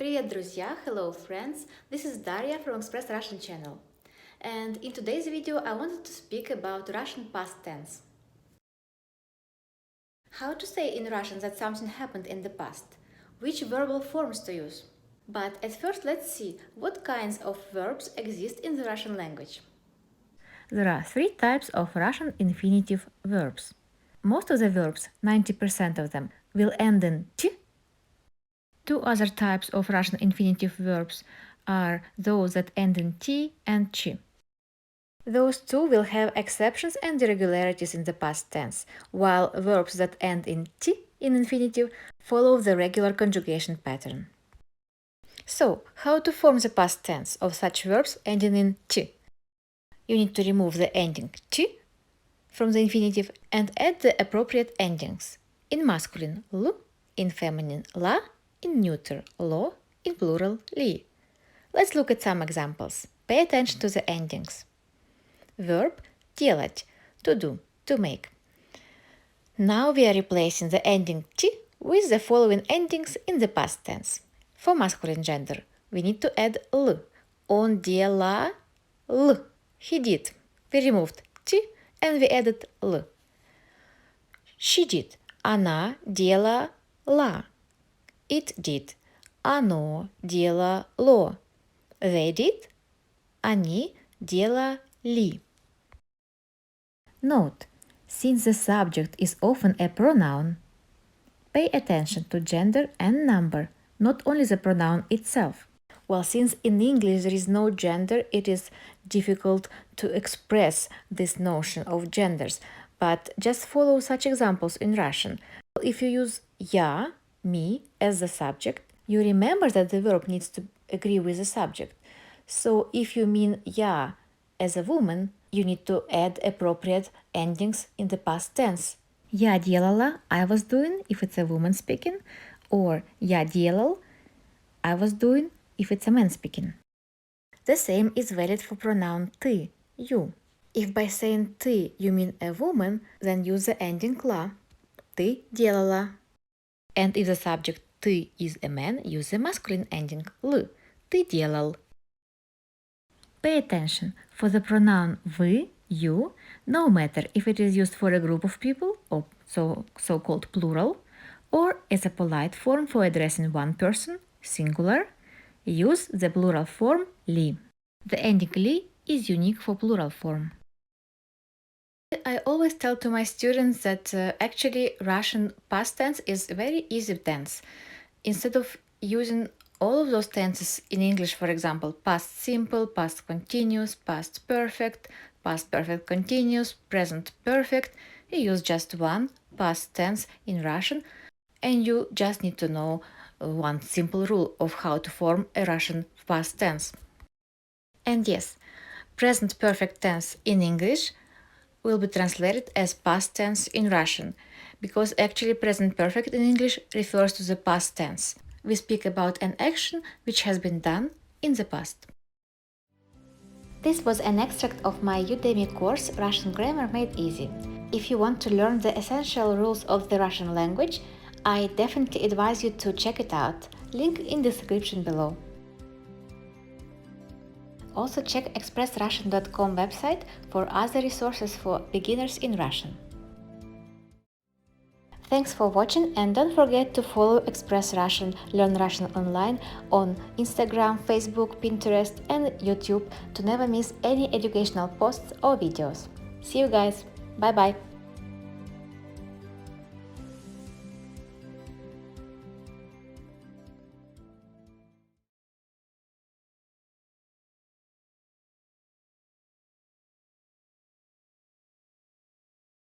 Привет, друзья! Hello, friends! This is Daria from ExpressRussian channel. And in today's video, I wanted to speak about Russian past tense. How to say in Russian that something happened in the past? Which verbal forms to use? But at first, let's see what kinds of verbs exist in the Russian language. There are three types of Russian infinitive verbs. Most of the verbs, 90% of them, will end in t. Two other types of Russian infinitive verbs are those that end in t and ch. Those two will have exceptions and irregularities in the past tense, while verbs that end in t in infinitive follow the regular conjugation pattern. So, how to form the past tense of such verbs ending in t? You need to remove the ending t from the infinitive and add the appropriate endings. In masculine, l, in feminine, la, in neuter, lo, in plural, li. Let's look at some examples. Pay attention to the endings. Verb делать, to do, to make. Now we are replacing the ending t with the following endings in the past tense. For masculine gender, we need to add l. Он делал, he did. We removed t and we added l. She did. Она делала. It did. Оно делало. They did. Они делали. Note: since the subject is often a pronoun, pay attention to gender and number, not only the pronoun itself. Well, since in English there is no gender, it is difficult to express this notion of genders, but just follow such examples in Russian. If you use я, me, as the subject, you remember that the verb needs to agree with the subject. So if you mean я as a woman, you need to add appropriate endings in the past tense. Я делала, I was doing, if it's a woman speaking, or я делал, I was doing, if it's a man speaking. The same is valid for pronoun ты, you. If by saying ты you mean a woman, then use the ending la. Ты делала. And if the subject ты is a man, use the masculine ending л. Ты делал. Pay attention. For the pronoun вы, you, no matter if it is used for a group of people, or so-called plural, or as a polite form for addressing one person, singular, use the plural form li. The ending li is unique for plural form. I always tell to my students that actually Russian past tense is a very easy tense. Instead of using all of those tenses in English, for example, past simple, past continuous, past perfect continuous, present perfect, you use just one past tense in Russian, and you just need to know one simple rule of how to form a Russian past tense. And yes, present perfect tense in English will be translated as past tense in Russian, because actually present perfect in English refers to the past tense. We speak about an action which has been done in the past. This was an extract of my Udemy course Russian Grammar Made Easy. If you want to learn the essential rules of the Russian language, I definitely advise you to check it out. Link in the description below. Also check ExpressRussian.com website for other resources for beginners in Russian. Thanks for watching, and don't forget to follow Express Russian Learn Russian Online on Instagram, Facebook, Pinterest and YouTube to never miss any educational posts or videos. See you guys! Bye bye!